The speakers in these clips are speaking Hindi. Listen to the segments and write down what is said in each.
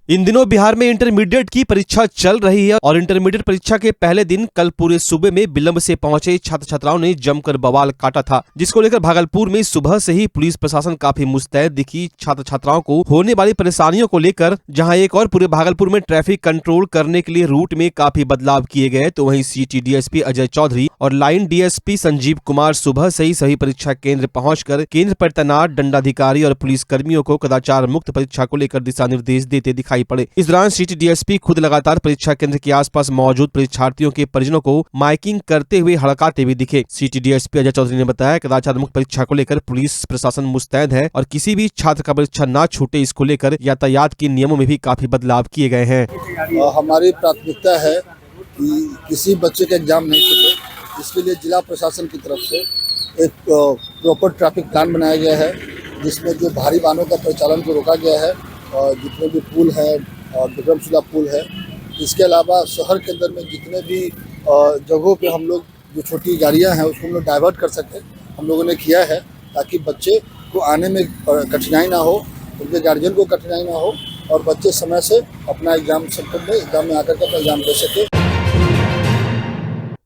इन दिनों बिहार में इंटरमीडिएट की परीक्षा चल रही है और इंटरमीडिएट परीक्षा के पहले दिन कल पूरे सूबे में विलंब से पहुंचे छात्र छात्राओं ने जमकर बवाल काटा था, जिसको लेकर भागलपुर में सुबह से ही पुलिस प्रशासन काफी मुस्तैद दिखी। छात्र छात्राओं को होने वाली परेशानियों को लेकर जहां एक और पूरे भागलपुर में ट्रैफिक कंट्रोल करने के लिए रूट में काफी बदलाव किए गए, तो वहीं सिटी डीएसपी अजय चौधरी और लाइन डीएसपी संजीव कुमार सुबह से ही सभी परीक्षा केंद्र पहुंचकर केंद्र पर तैनात दंडाधिकारी और पुलिस कर्मियों को कदाचार मुक्त परीक्षा को लेकर दिशा निर्देश देते दिखाई पड़े। इस दौरान सिटी डीएसपी खुद लगातार परीक्षा केंद्र के आसपास मौजूद परीक्षार्थियों के परिजनों को माइकिंग करते हुए हड़काते भी दिखे। सिटी डीएसपी अजय चौधरी ने बताया कदाचार मुक्त परीक्षा को लेकर पुलिस प्रशासन मुस्तैद है और किसी भी छात्र का परीक्षा न छूटे, इसको लेकर यातायात के नियमों में भी काफी बदलाव किए गए हैं। हमारी प्राथमिकता है कि किसी बच्चे का एग्जाम नहीं छूटे, इसके लिए जिला प्रशासन की तरफ से एक प्रॉपर ट्रैफिक प्लान बनाया गया है, जिसमें जो भारी वाहनों का परिचालन को रोका गया है और जितने भी पुल है और विक्रमशिला पुल है, इसके अलावा शहर के अंदर में जितने भी जगहों पे हम लोग जो छोटी गाड़ियां हैं उसको हम लोग डाइवर्ट कर सकें, हम लोगों ने किया है ताकि बच्चे को आने में कठिनाई ना हो, उनके गार्जियन को कठिनाई ना हो और बच्चे समय से अपना एग्जाम सेंटर में एग्जाम में आकर के अपना एग्जाम दे सके।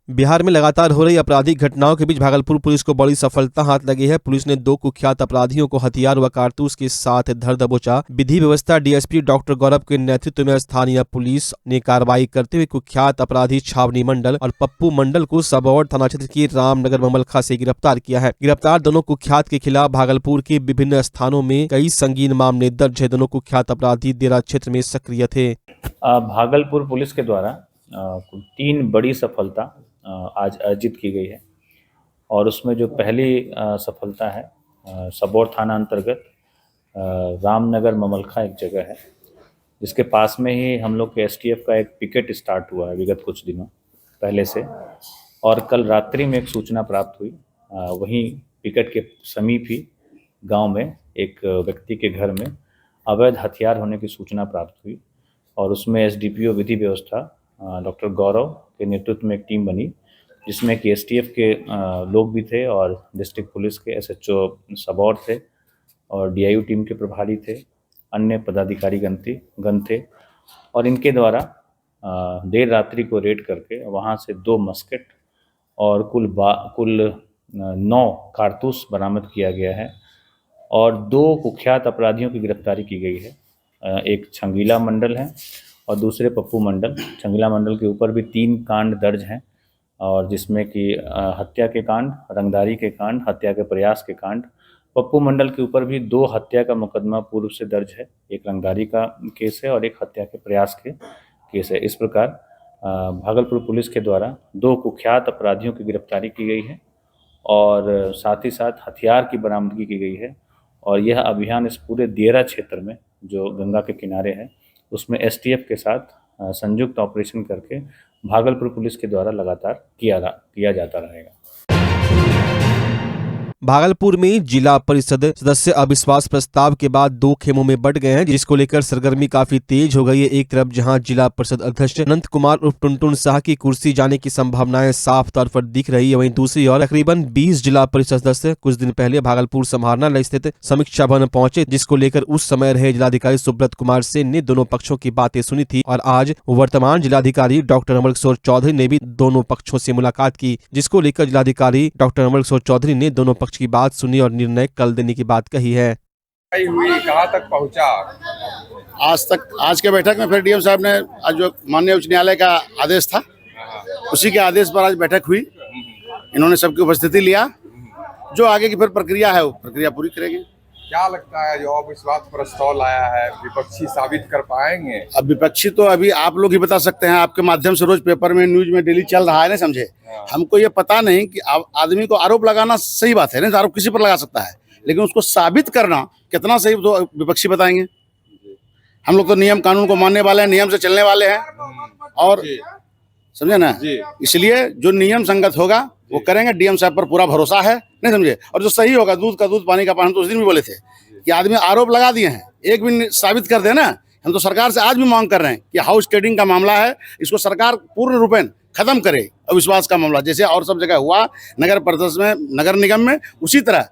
बिहार में लगातार हो रही आपराधिक घटनाओं के बीच भागलपुर पुलिस को बड़ी सफलता हाथ लगी है। पुलिस ने 2 कुख्यात अपराधियों को हथियार व कारतूस के साथ धर दबोचा। विधि व्यवस्था डीएसपी डॉक्टर गौरव के नेतृत्व में स्थानीय पुलिस ने कार्रवाई करते हुए कुख्यात अपराधी छावनी मंडल और पप्पू मंडल को सबौर थाना क्षेत्र की रामनगर ममलखा से गिरफ्तार किया है। गिरफ्तार दोनों कुख्यात के खिलाफ भागलपुर के विभिन्न स्थानों में कई संगीन मामले दर्ज है। दोनों कुख्यात अपराधी देरा क्षेत्र में सक्रिय थे। भागलपुर पुलिस के द्वारा 3 बड़ी सफलता आज अर्जित की गई है और उसमें जो पहली सफलता है सबौर थाना अंतर्गत रामनगर ममलखा एक जगह है, जिसके पास में ही हम लोग के एसटीएफ का एक पिकेट स्टार्ट हुआ है विगत कुछ दिनों पहले से, और कल रात्रि में एक सूचना प्राप्त हुई। वहीं पिकेट के समीप ही गांव में एक व्यक्ति के घर में अवैध हथियार होने की सूचना प्राप्त हुई और उसमें एसडीपीओ विधि व्यवस्था डॉक्टर गौरव के नेतृत्व में एक टीम बनी, जिसमें कि एसटीएफ के लोग भी थे और डिस्ट्रिक्ट पुलिस के एसएचओ सबौर थे और डीआईयू टीम के प्रभारी थे, अन्य पदाधिकारी गण थे और इनके द्वारा देर रात्रि को रेड करके वहां से 2 मस्केट और कुल 9 कारतूस बरामद किया गया है और 2 कुख्यात अपराधियों की गिरफ्तारी की गई है। एक छंगीला मंडल है और दूसरे पप्पू मंडल। छंगीला मंडल के ऊपर भी 3 कांड दर्ज हैं और जिसमें कि हत्या के कांड, रंगदारी के कांड, हत्या के प्रयास के कांड। पप्पू मंडल के ऊपर भी 2 हत्या का मुकदमा पूर्व से दर्ज है, एक रंगदारी का केस है और एक हत्या के प्रयास के केस है। इस प्रकार भागलपुर पुलिस के द्वारा 2 कुख्यात अपराधियों की गिरफ्तारी की गई है और साथ ही साथ हथियार की बरामदगी की गई है और यह अभियान इस पूरे दियरा क्षेत्र में जो गंगा के किनारे है उसमें एसटीएफ के साथ संयुक्त ऑपरेशन करके भागलपुर पुलिस के द्वारा लगातार किया जाता रहेगा। भागलपुर में जिला परिषद सदस्य अविश्वास प्रस्ताव के बाद 2 खेमों में बंट गए हैं, जिसको लेकर सरगर्मी काफी तेज हो गई है। एक तरफ जहां जिला परिषद अध्यक्ष अनंत कुमार उर्फ टुनटुन शाह की कुर्सी जाने की संभावनाएं साफ तौर पर दिख रही है, वहीं दूसरी ओर तकरीबन 20 जिला परिषद सदस्य कुछ दिन पहले भागलपुर समाहरणालय स्थित समीक्षा भवन पहुंचे, जिसको लेकर उस समय रहे जिलाधिकारी सुब्रत कुमार सेन ने दोनों पक्षों की बातें सुनी थी और आज वर्तमान जिलाधिकारी डॉक्टर अमर किशोर चौधरी ने भी दोनों पक्षों से मुलाकात की, जिसको लेकर जिलाधिकारी डॉक्टर अमर किशोर चौधरी ने दोनों पक्ष की बात सुनी और निर्णय कल देने की बात कही है। कहाँ तक पहुँचा? आज के बैठक में फिर डीएम साहब ने आज जो माननीय उच्च न्यायालय का आदेश था उसी के आदेश पर आज बैठक हुई। इन्होंने सबकी उपस्थिति लिया, जो आगे की फिर प्रक्रिया है वो प्रक्रिया पूरी करेंगे। क्या लगता है जो अविश्वास प्रस्ताव लाया है विपक्षी साबित कर पाएंगे? अब विपक्षी तो अभी आप लोग ही बता सकते हैं, आपके माध्यम से रोज पेपर में न्यूज में डेली चल रहा है ना, समझे। हमको ये पता नहीं कि आदमी को आरोप लगाना सही बात है ना, आरोप किसी पर लगा सकता है, लेकिन उसको साबित करना कितना सही तो विपक्षी बताएंगे। हम लोग तो नियम कानून को मानने वाले हैं, नियम से चलने वाले हैं और समझे ना, इसलिए जो नियम संगत होगा वो करेंगे। डीएम साहब पर पूरा भरोसा है, नहीं समझे, और जो सही होगा दूध का दूध पानी का पानी। हम तो उस दिन भी बोले थे कि आदमी आरोप लगा दिए हैं, एक भी साबित कर देना। हम तो सरकार से आज भी मांग कर रहे हैं कि हाउस ट्रेडिंग का मामला है, इसको सरकार पूर्ण रूपेण खत्म करे। अविश्वास का मामला जैसे और सब जगह हुआ, नगर परिषद में, नगर निगम में, उसी तरह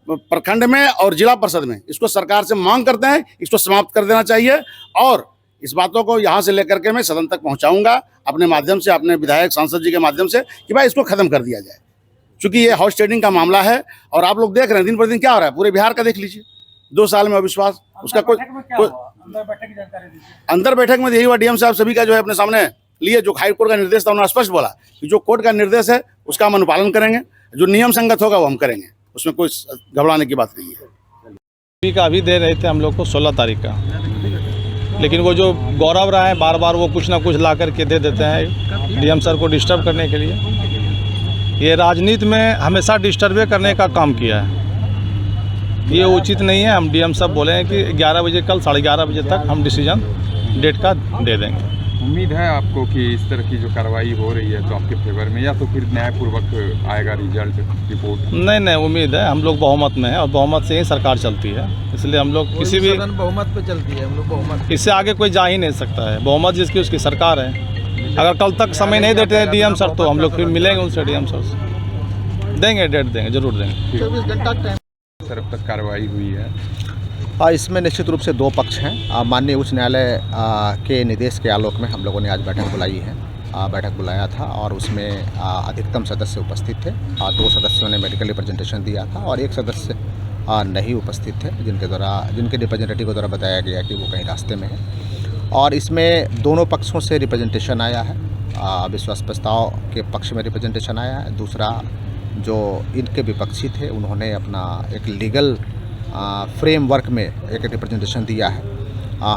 प्रखंड में और जिला परिषद में, इसको सरकार से मांग करते हैं, इसको समाप्त कर देना चाहिए और इस बातों को यहाँ से लेकर के मैं सदन तक पहुँचाऊंगा अपने माध्यम से, अपने विधायक सांसद जी के माध्यम से, कि भाई इसको खत्म कर दिया जाए। चूंकि ये हाउस ट्रेडिंग का मामला है और आप लोग देख रहे हैं दिन पर दिन क्या हो रहा है, पूरे बिहार का देख लीजिए। 2 साल में अविश्वास, उसका कोई अंदर बैठक में यही हुआ, डीएम साहब सभी का जो है अपने सामने लिए, जो हाई कोर्ट का निर्देश था उन्होंने स्पष्ट बोला कि जो कोर्ट का निर्देश है उसका हम अनुपालन करेंगे, जो नियम संगत होगा वो हम करेंगे, उसमें कोई घबराने की बात नहीं है। का अभी दे रहे थे हम लोग को 16 तारीख का, लेकिन वो जो गौरव रहा है बार बार वो कुछ ना कुछ ला करके दे देते हैं डीएम सर को डिस्टर्ब करने के लिए। ये राजनीति में हमेशा डिस्टर्ब करने का काम किया है, ये उचित नहीं है। हम डीएम साहब बोले हैं कि 11 बजे कल 11:30 बजे तक हम डिसीजन डेट का दे देंगे। उम्मीद है आपको कि इस तरह की जो कार्रवाई हो रही है तो आपके फेवर में, या तो फिर न्यायपूर्वक आएगा रिजल्ट रिपोर्ट? नहीं, उम्मीद है। हम लोग बहुमत में हैं और बहुमत से ही सरकार चलती है, इसलिए हम लोग किसी भी बहुमत पे चलती है, हम लोग बहुमत, इससे आगे कोई जा ही नहीं सकता है। बहुमत जिसकी उसकी सरकार है। अगर कल तक समय नहीं देते हैं डीएम सर तो हम लोग फिर मिलेंगे उनसे, डीएम सर से देंगे, डेट देंगे, जरूर देंगे। 24 घंटा टाइम तरफ तक कार्रवाई हुई है। इसमें निश्चित रूप से 2 पक्ष हैं। माननीय उच्च न्यायालय के निर्देश के आलोक में हम लोगों ने आज बैठक बुलाई है। बैठक बुलाया था और उसमें अधिकतम सदस्य उपस्थित थे। 2 सदस्यों ने मेडिकल रिप्रेजेंटेशन दिया था और 1 सदस्य नहीं उपस्थित थे, जिनके रिप्रेजेंटेटिव के द्वारा बताया गया कि वो कहीं रास्ते में है। और इसमें दोनों पक्षों से रिप्रेजेंटेशन आया है। अविश्वास प्रस्ताव के पक्ष में रिप्रेजेंटेशन आया है। दूसरा, जो इनके विपक्षी थे उन्होंने अपना एक लीगल फ्रेमवर्क में एक रिप्रेजेंटेशन दिया है।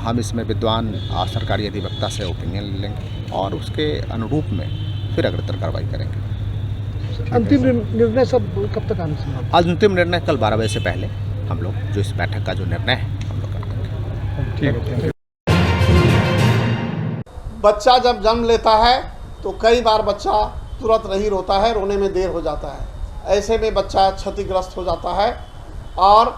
हम इसमें विद्वान सरकारी अधिवक्ता से ओपिनियन लेंगे और उसके अनुरूप में फिर अग्रतर कार्रवाई करेंगे। अंतिम निर्णय सब कब तक आने से? अंतिम निर्णय कल 12 बजे से पहले हम लोग जो इस बैठक का जो निर्णय है हम लोग कर देंगे। बच्चा जब जन्म लेता है तो कई बार बच्चा तुरंत नहीं रोता है, रोने में देर हो जाता है। ऐसे में बच्चा क्षतिग्रस्त हो जाता है और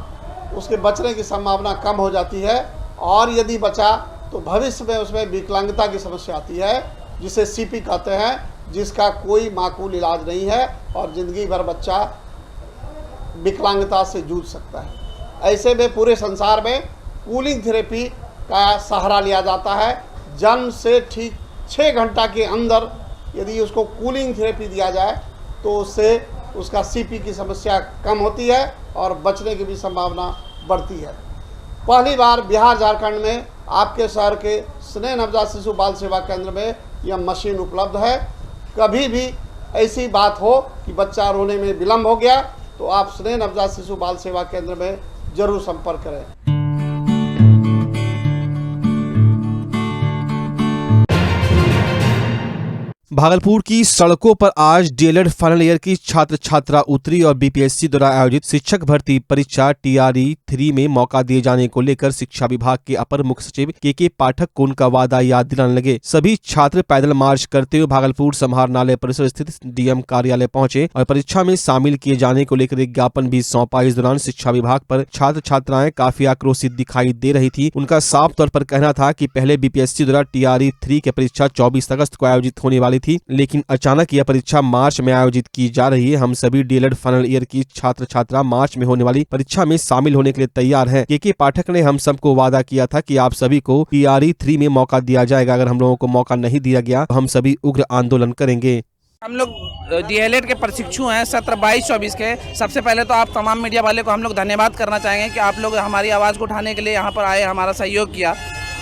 उसके बचने की संभावना कम हो जाती है। और यदि बचा तो भविष्य में उसमें विकलांगता की समस्या आती है, जिसे सीपी कहते हैं, जिसका कोई माकूल इलाज नहीं है और ज़िंदगी भर बच्चा विकलांगता से जूझ सकता है। ऐसे में पूरे संसार में कूलिंग थेरेपी का सहारा लिया जाता है। जन्म से ठीक 6 घंटा के अंदर यदि उसको कूलिंग थेरेपी दिया जाए तो उससे उसका सीपी की समस्या कम होती है और बचने की भी संभावना बढ़ती है। पहली बार बिहार झारखंड में आपके शहर के स्नेह नवजात शिशु बाल सेवा केंद्र में यह मशीन उपलब्ध है। कभी भी ऐसी बात हो कि बच्चा रोने में विलम्ब हो गया तो आप स्नेह नवजात शिशु बाल सेवा केंद्र में जरूर संपर्क करें। भागलपुर की सड़कों पर आज डीएलएड फाइनल ईयर की छात्र छात्रा उतरी और बीपीएससी द्वारा आयोजित शिक्षक भर्ती परीक्षा TRE 3 में मौका दिए जाने को लेकर शिक्षा विभाग के अपर मुख्य सचिव के पाठक को उनका वादा याद दिलाने लगे। सभी छात्र पैदल मार्च करते हुए भागलपुर समाहरणालय परिसर स्थित डीएम कार्यालय पहुंचे और परीक्षा में शामिल किए जाने को लेकर एक ज्ञापन भी सौंपा। इस दौरान शिक्षा विभाग पर छात्र छात्राएं काफी आक्रोशित दिखाई दे रही थी। उनका साफ तौर पर कहना था कि पहले बीपीएससी द्वारा TRE 3 की परीक्षा 24 अगस्त को आयोजित होने वाली थी, लेकिन अचानक यह परीक्षा मार्च में आयोजित की जा रही है। हम सभी डीएलएड फाइनल ईयर की छात्र छात्रा मार्च में होने वाली परीक्षा में शामिल होने के लिए तैयार हैं। के पाठक ने हम सबको वादा किया था कि आप सभी को TRE 3 में मौका दिया जाएगा। अगर हम लोगों को मौका नहीं दिया गया तो हम सभी उग्र आंदोलन करेंगे। हम लोग डीएलएड के प्रशिक्षु हैं सत्र 22-24 के। सबसे पहले तो आप तमाम मीडिया वाले को हम लोग धन्यवाद करना चाहेंगे कि आप लोग हमारी आवाज़ को उठाने के लिए यहाँ पर आए, हमारा सहयोग किया।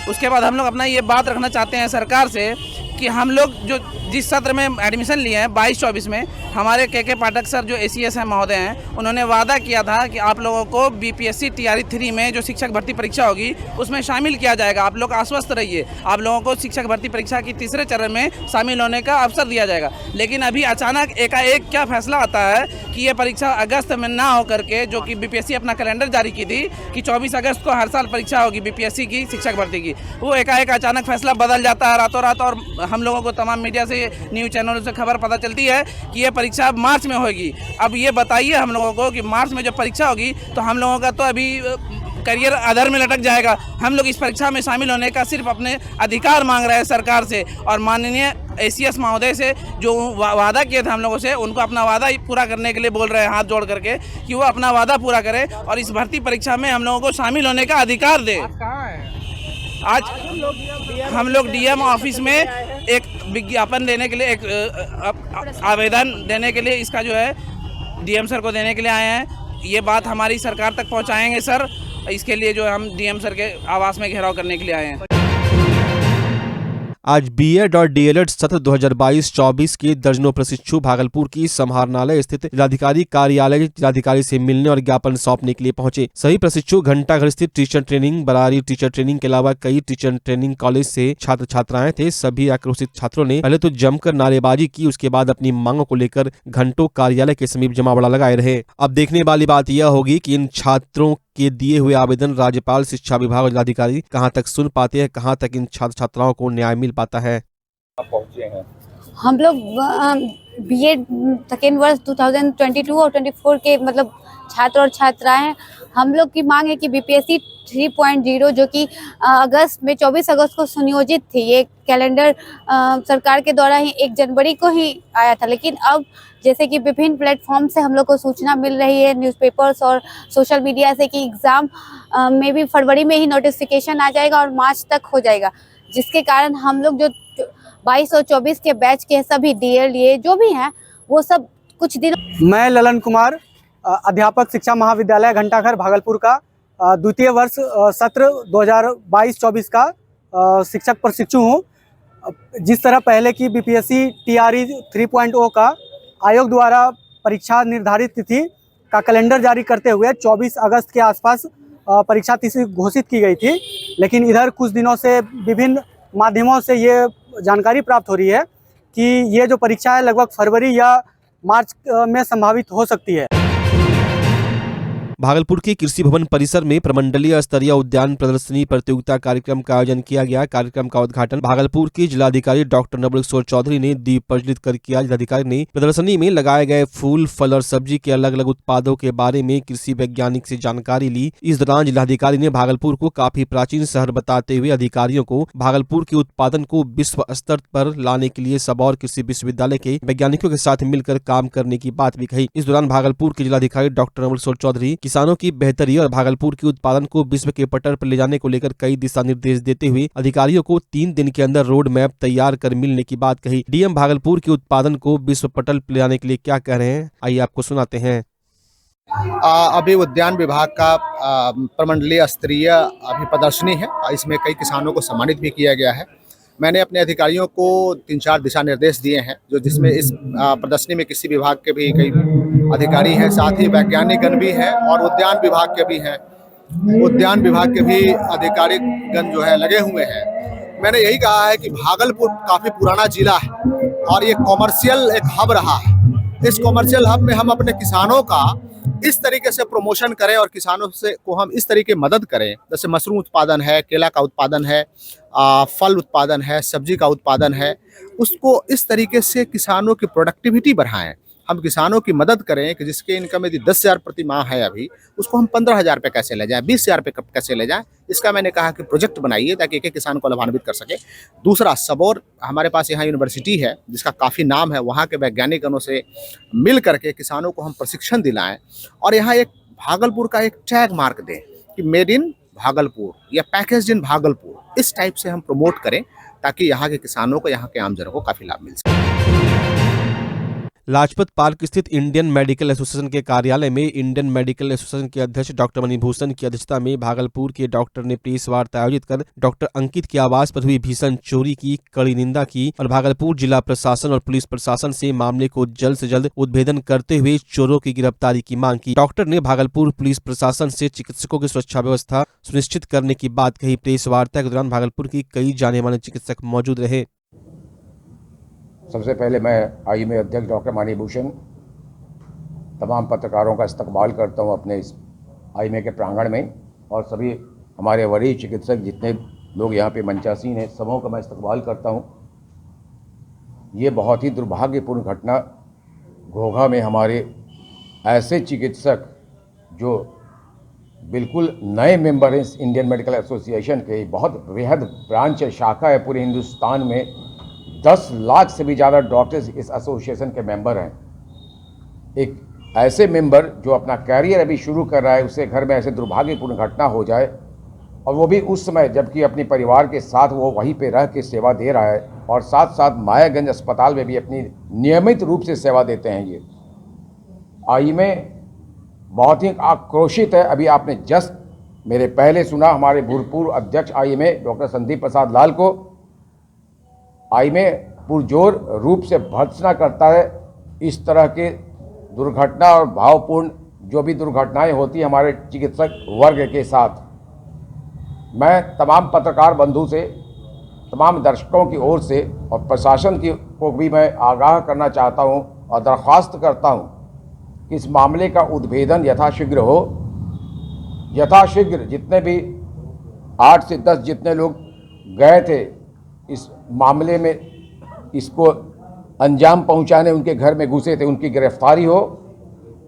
उसके बाद हम लोग अपना ये बात रखना चाहते हैं सरकार से कि हम लोग जो जिस सत्र में एडमिशन लिए हैं 22-24 में, हमारे के पाठक सर जो ACS हैं महोदय हैं, उन्होंने वादा किया था कि आप लोगों को बीपीएससी TRE 3 में जो शिक्षक भर्ती परीक्षा होगी उसमें शामिल किया जाएगा। आप लोग आश्वस्त रहिए, आप लोगों को शिक्षक भर्ती परीक्षा की तीसरे चरण में शामिल होने का अवसर दिया जाएगा। लेकिन अभी अचानक एकाएक क्या फैसला आता है कि ये परीक्षा अगस्त में ना होकर के, जो कि बीपीएससी अपना कैलेंडर जारी की थी कि 24 अगस्त को हर साल परीक्षा होगी बीपीएससी की शिक्षक भर्ती की, वो एकाएक अचानक फैसला बदल जाता है रातों रात। और हम लोगों को तमाम मीडिया से, न्यूज़ चैनलों से खबर पता चलती है कि ये परीक्षा मार्च में होगी। अब ये बताइए हम लोगों को कि मार्च में जब परीक्षा होगी तो हम लोगों का तो अभी करियर अधर में लटक जाएगा। हम लोग इस परीक्षा में शामिल होने का सिर्फ अपने अधिकार मांग रहे हैं सरकार से और माननीय ACS महोदय से, जो वादा किए थे हम लोगों से, उनको अपना वादा पूरा करने के लिए बोल रहे हैं हाथ जोड़ करके कि वो अपना वादा पूरा करें और इस भर्ती परीक्षा में हम लोगों को शामिल होने का अधिकार दे। आज हम लोग डीएम ऑफिस में एक विज्ञापन देने के लिए, एक आवेदन देने के लिए, इसका जो है डीएम सर को देने के लिए आए हैं। ये बात हमारी सरकार तक पहुंचाएंगे सर। इसके लिए जो है हम डीएम सर के आवास में घेराव करने के लिए आए हैं। आज बीएड और डीएलएड सत्र 2022-24 के दर्जनों प्रशिक्षु भागलपुर की समाहरणालय स्थित जिलाधिकारी कार्यालय जिलाधिकारी से मिलने और ज्ञापन सौंपने के लिए पहुंचे। सभी प्रशिक्षु घंटाघर स्थित teacher training, Barari teacher training के अलावा कई टीचर ट्रेनिंग कॉलेज से छात्र छात्राएं थे। सभी आक्रोशित छात्रों ने पहले तो जमकर नारेबाजी की, उसके बाद अपनी मांगों को लेकर घंटों कार्यालय के समीप जमावड़ा लगाए रहे। अब देखने वाली बात यह होगी कि इन छात्रों के दिए हुए आवेदन राज्यपाल, शिक्षा विभाग और जिलाधिकारी कहां तक सुन पाते हैं, कहां तक इन छात्र छात्राओं को न्याय मिल पाता है। हम लोग बीएड सेकेंड वर्ष 2022 और 24 के मतलब छात्र और छात्राएं, हम लोग की मांग है कि बीपीएससी 3.0 जो कि अगस्त में 24 अगस्त को सुनियोजित थी, ये कैलेंडर सरकार के द्वारा ही 1 जनवरी को ही आया था, लेकिन अब जैसे कि विभिन्न प्लेटफॉर्म से हम लोग को सूचना मिल रही है, न्यूज़पेपर्स और सोशल मीडिया से, कि एग्ज़ाम में भी फरवरी में ही नोटिफिकेशन आ जाएगा और मार्च तक हो जाएगा, जिसके कारण हम लोग जो 22 और 24 के बैच के सभी डीएलए जो भी हैं वो सब कुछ दिन। मैं ललन कुमार, अध्यापक शिक्षा महाविद्यालय घंटाघर भागलपुर का द्वितीय वर्ष सत्र 2022-24 का शिक्षक प्रशिक्षु हूँ। जिस तरह पहले की बीपीएससी टीआरई 3.0 का आयोग द्वारा परीक्षा निर्धारित तिथि का कैलेंडर जारी करते हुए 24 अगस्त के आसपास परीक्षा तिथि घोषित की गई थी, लेकिन इधर कुछ दिनों से विभिन्न माध्यमों से ये जानकारी प्राप्त हो रही है कि ये जो परीक्षा है लगभग फरवरी या मार्च में संभावित हो सकती है। भागलपुर के कृषि भवन परिसर में प्रमंडलीय स्तरीय उद्यान प्रदर्शनी प्रतियोगिता कार्यक्रम का आयोजन किया गया। कार्यक्रम का उद्घाटन भागलपुर के जिलाधिकारी डॉक्टर नवल किशोर चौधरी ने दीप प्रज्वलित कर किया। जिलाधिकारी ने प्रदर्शनी में लगाए गए फूल, फल और सब्जी के अलग अलग उत्पादों के बारे में कृषि वैज्ञानिक से जानकारी ली। इस दौरान जिलाधिकारी ने भागलपुर को काफी प्राचीन शहर बताते हुए अधिकारियों को भागलपुर के उत्पादन को विश्व स्तर पर लाने के लिए सबौर कृषि विश्वविद्यालय के वैज्ञानिकों के साथ मिलकर काम करने की बात भी कही। इस दौरान भागलपुर के जिलाधिकारी डॉक्टर नवल किशोर चौधरी किसानों की बेहतरी और भागलपुर के उत्पादन को विश्व के पटल पर ले जाने को लेकर कई दिशा निर्देश देते हुए अधिकारियों को 3 दिन के अंदर रोड मैप तैयार कर मिलने की बात कही। डीएम भागलपुर के उत्पादन को विश्व पटल पर ले जाने के लिए क्या कह रहे हैं, आइए आपको सुनाते हैं। अभी उद्यान विभाग का प्रमंडलीय स्तरीय अभी प्रदर्शनी है, इसमें कई किसानों को सम्मानित भी किया गया है। मैंने अपने अधिकारियों को 3-4 दिशा निर्देश दिए हैं, जो जिसमें इस प्रदर्शनी में कृषि विभाग के भी कई अधिकारी हैं, साथ ही वैज्ञानिकगण भी हैं और उद्यान विभाग के भी हैं। उद्यान विभाग के भी अधिकारीगण जो है लगे हुए हैं। मैंने यही कहा है कि भागलपुर काफ़ी पुराना जिला है और ये कॉमर्शियल एक हब रहा है। इस कॉमर्शियल हब में हम अपने किसानों का इस तरीके से प्रमोशन करें और किसानों से को हम इस तरीके मदद करें, जैसे मशरूम उत्पादन है, केला का उत्पादन है, फल उत्पादन है, सब्जी का उत्पादन है, उसको इस तरीके से किसानों की प्रोडक्टिविटी बढ़ाएं। हम किसानों की मदद करें कि जिसके इनकम यदि 10,000 प्रति माह है अभी, उसको हम 15,000 रुपये कैसे ले जाएं, 20,000 रुपये कैसे ले जाएं। इसका मैंने कहा कि प्रोजेक्ट बनाइए ताकि एक एक किसान को लाभान्वित कर सके। दूसरा, सबौर हमारे पास यहाँ यूनिवर्सिटी है जिसका काफ़ी नाम है, वहाँ के वैज्ञानिकों से मिल करके किसानों को हम प्रशिक्षण दिलाएं और यहाँ एक भागलपुर का एक टैग मार्क दें कि मेड इन भागलपुर या पैकेज इन भागलपुर, इस टाइप से हम प्रमोट करें ताकि यहाँ के किसानों को, यहाँ के आमजनों को काफ़ी लाभ मिल सके। लाजपत पार्क स्थित इंडियन मेडिकल एसोसिएशन के कार्यालय में इंडियन मेडिकल एसोसिएशन के अध्यक्ष डॉक्टर मणिभूषण की अध्यक्षता में भागलपुर के डॉक्टर ने प्रेस वार्ता आयोजित कर डॉक्टर अंकित के आवास पर हुई भीषण चोरी की कड़ी निंदा की और भागलपुर जिला प्रशासन और पुलिस प्रशासन से मामले को जल्द से जल्द उद्भेदन करते हुए चोरों की गिरफ्तारी की मांग की। डॉक्टर ने भागलपुर पुलिस प्रशासन से चिकित्सकों की सुरक्षा व्यवस्था सुनिश्चित करने की बात कही। प्रेस वार्ता के दौरान भागलपुर की कई जाने माने चिकित्सक मौजूद रहे। सबसे पहले मैं आईएमए अध्यक्ष डॉक्टर मणिभूषण तमाम पत्रकारों का इस्तकबाल करता हूं अपने इस आईएमए के प्रांगण में, और सभी हमारे वरीय चिकित्सक जितने लोग यहाँ पे मंचासीन हैं, सबों का मैं इस्तकबाल करता हूं। ये बहुत ही दुर्भाग्यपूर्ण घटना, घोघा में हमारे ऐसे चिकित्सक जो बिल्कुल नए मेंबर हैं इंडियन मेडिकल एसोसिएशन के, बहुत वृहद ब्रांच है, शाखा है पूरे हिंदुस्तान में, 10 लाख से भी ज़्यादा डॉक्टर्स इस एसोसिएशन के मेंबर हैं। एक ऐसे मेंबर जो अपना कैरियर अभी शुरू कर रहा है, उससे घर में ऐसे दुर्भाग्यपूर्ण घटना हो जाए, और वो भी उस समय जबकि अपने परिवार के साथ वो वहीं पे रह के सेवा दे रहा है और साथ साथ मायागंज अस्पताल में भी अपनी नियमित रूप से सेवा देते हैं। ये आई में बहुत ही आक्रोशित है। अभी आपने जस्ट मेरे पहले सुना हमारे भूतपूर्व अध्यक्ष आई में डॉक्टर संदीप प्रसाद लाल को आई में पुरजोर रूप से भर्त्सना करता है। इस तरह के दुर्घटना और भावपूर्ण जो भी दुर्घटनाएं होती हैं हमारे चिकित्सक वर्ग के साथ, मैं तमाम पत्रकार बंधु से, तमाम दर्शकों की ओर से और प्रशासन को भी मैं आगाह करना चाहता हूं और दरख्वास्त करता हूं कि इस मामले का उद्भेदन यथाशीघ्र हो। यथाशीघ्र जितने भी 8 से 10 जितने लोग गए थे इस मामले में, इसको अंजाम पहुंचाने उनके घर में घुसे थे, उनकी गिरफ्तारी हो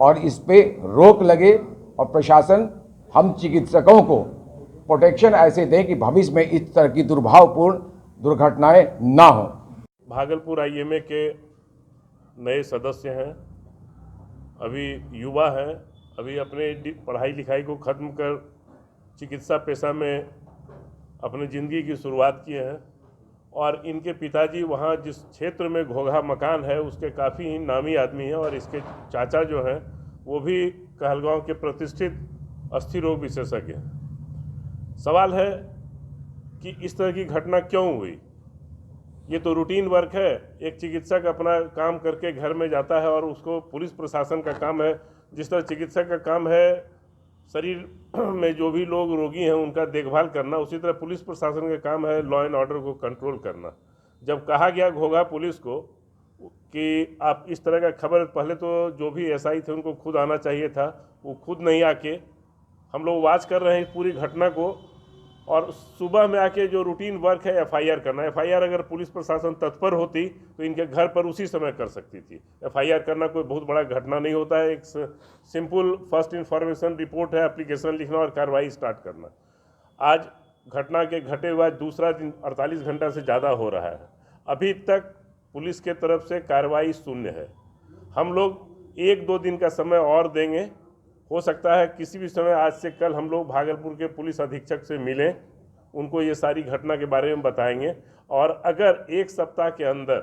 और इस पे रोक लगे और प्रशासन हम चिकित्सकों को प्रोटेक्शन ऐसे दें कि भविष्य में इस तरह की दुर्भावपूर्ण दुर्घटनाएं ना हो। भागलपुर आईएमए के नए सदस्य हैं, अभी युवा हैं, अभी अपने पढ़ाई लिखाई को ख़त्म कर चिकित्सा पेशा में अपनी ज़िंदगी की शुरुआत किए हैं और इनके पिताजी वहाँ जिस क्षेत्र में घोघा मकान है उसके काफ़ी ही नामी आदमी हैं और इसके चाचा जो हैं वो भी कहलगांव के प्रतिष्ठित अस्थि रोग विशेषज्ञ हैं। सवाल है कि इस तरह की घटना क्यों हुई। ये तो रूटीन वर्क है, एक चिकित्सक अपना काम करके घर में जाता है और उसको पुलिस प्रशासन का काम है, जिस तरह चिकित्सक का काम है शरीर में जो भी लोग रोगी हैं उनका देखभाल करना, उसी तरह पुलिस प्रशासन का काम है लॉ एंड ऑर्डर को कंट्रोल करना। जब कहा गया घोघा पुलिस को कि आप इस तरह का खबर, पहले तो जो भी एसआई थे उनको खुद आना चाहिए था, वो खुद नहीं आके, हम लोग वॉच कर रहे हैं इस पूरी घटना को और सुबह में आके जो रूटीन वर्क है एफआईआर करना। एफआईआर अगर पुलिस प्रशासन तत्पर होती तो इनके घर पर उसी समय कर सकती थी। एफआईआर करना कोई बहुत बड़ा घटना नहीं होता है, एक सिंपल फर्स्ट इन्फॉर्मेशन रिपोर्ट है, एप्लीकेशन लिखना और कार्रवाई स्टार्ट करना। आज घटना के घटे हुआ दूसरा दिन 48 घंटा से ज़्यादा हो रहा है, अभी तक पुलिस के तरफ से कार्रवाई शून्य है। हम लोग 1-2 दिन का समय और देंगे, हो सकता है किसी भी समय आज से कल हम लोग भागलपुर के पुलिस अधीक्षक से मिलें, उनको ये सारी घटना के बारे में बताएंगे और अगर 1 सप्ताह के अंदर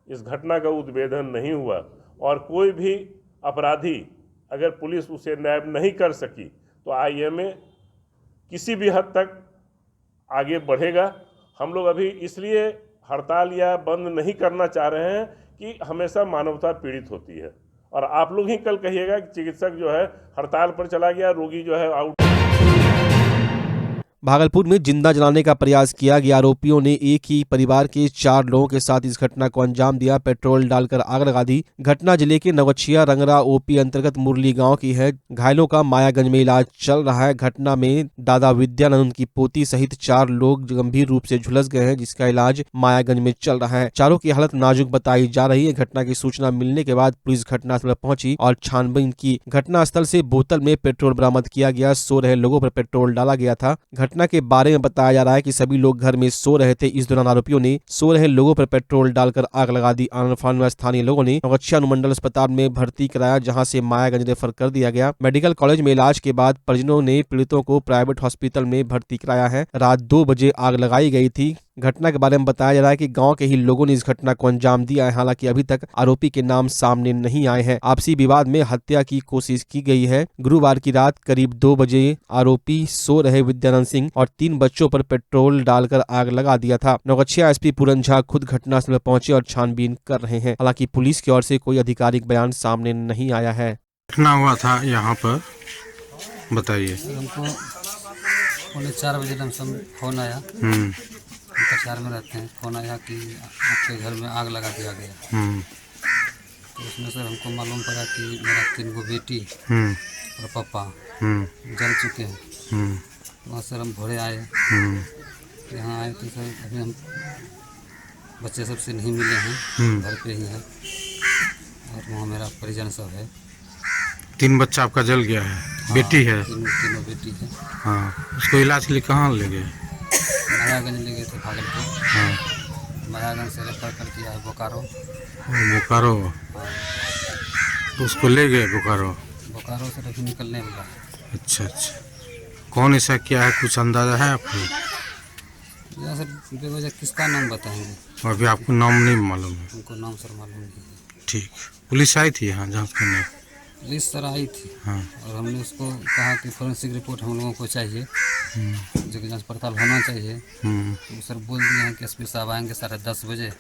इस घटना का उद्भेदन नहीं हुआ और कोई भी अपराधी अगर पुलिस उसे न्याय नहीं कर सकी तो आईएमए किसी भी हद तक आगे बढ़ेगा। हम लोग अभी इसलिए हड़ताल या बंद नहीं करना चाह रहे हैं कि हमेशा मानवता पीड़ित होती है और आप लोग ही कल कहिएगा कि चिकित्सक जो है हड़ताल पर चला गया, रोगी जो है आउट। भागलपुर में जिंदा जलाने का प्रयास किया गया। आरोपियों ने एक ही परिवार के 4 लोगों के साथ इस घटना को अंजाम दिया, पेट्रोल डालकर आग लगा दी। घटना जिले के नवछिया रंगरा ओपी अंतर्गत मुरली गांव की है। घायलों का मायागंज में इलाज चल रहा है। घटना में दादा विद्यानंद की पोती सहित 4 लोग गंभीर रूप से झुलस गए हैं, जिसका इलाज मायागंज में चल रहा है। चारों की हालत नाजुक बताई जा रही है। घटना की सूचना मिलने के बाद पुलिस घटनास्थल पर पहुंची और छानबीन की। घटनास्थल से बोतल में पेट्रोल बरामद किया गया। सो रहे लोगों पर पेट्रोल डाला गया था। घटना के बारे में बताया जा रहा है कि सभी लोग घर में सो रहे थे। इस दौरान आरोपियों ने सो रहे लोगों पर पेट्रोल डालकर आग लगा दी। आनंद में स्थानीय लोगों ने नवछिया अनुमंडल अस्पताल में भर्ती कराया, जहां से मायागंज रेफर कर दिया गया। मेडिकल कॉलेज में इलाज के बाद परिजनों ने पीड़ितों को प्राइवेट हॉस्पिटल में भर्ती कराया है। रात 2 बजे आग लगाई गई थी। घटना के बारे में बताया जा रहा है कि गांव के ही लोगों ने इस घटना को अंजाम दिया है। हालांकि अभी तक आरोपी के नाम सामने नहीं आए हैं। आपसी विवाद में हत्या की कोशिश की गई है। गुरुवार की रात करीब 2 बजे आरोपी सो रहे विद्यानंद सिंह और 3 बच्चों पर पेट्रोल डालकर आग लगा दिया था। नवगछिया एसपी पूरन झा खुद घटनास्थल पर पहुंचे और छानबीन कर रहे हैं। हालांकि पुलिस की ओर से कोई आधिकारिक बयान सामने नहीं आया है। घटना हुआ था यहाँ पर, बताइए। हमको 4:30 बजे फोन आया, प्रचार में रहते हैं, फोन आया कि आपके घर में आग लगा दिया गया। तो उसमें सर हमको मालूम पड़ा कि मेरा 3 गो बेटी और पापा जल चुके हैं। वहाँ सर हम भोरे आए, यहाँ आए तो सर अभी हम बच्चे सबसे नहीं मिले हैं, घर पे ही है और वहाँ मेरा परिजन सब है। 3 बच्चा आपका जल गया है? हाँ, बेटी है? तीनों बेटी है। हाँ, उसको इलाज के लिए कहाँ ले गए? मायागंज ले गए थे भागलपुर। हाँ। मायागंज से रेफर कर दिया है बोकारो। बोकारो? हाँ। तो उसको ले गए बोकारो? बोकारो से अभी निकलने वाला है। अच्छा अच्छा। कौन ऐसा किया है, कुछ अंदाजा है आपको? यहाँ सर बेवजह किसका नाम बताएंगे? अभी आपको नाम नहीं मालूम है? उनको नाम सर मालूम नहीं है। ठीक, पुलिस आई थी यहाँ जांच करने? पुलिस सर आई थी। हाँ। और हमने उसको कहा कि फोरेंसिक रिपोर्ट हम लोगों को चाहिए, जो कि जांच पड़ताल होना चाहिए। तो सर बोल दिए हैं कि एसपी साहब आएंगे 10:30 बजे।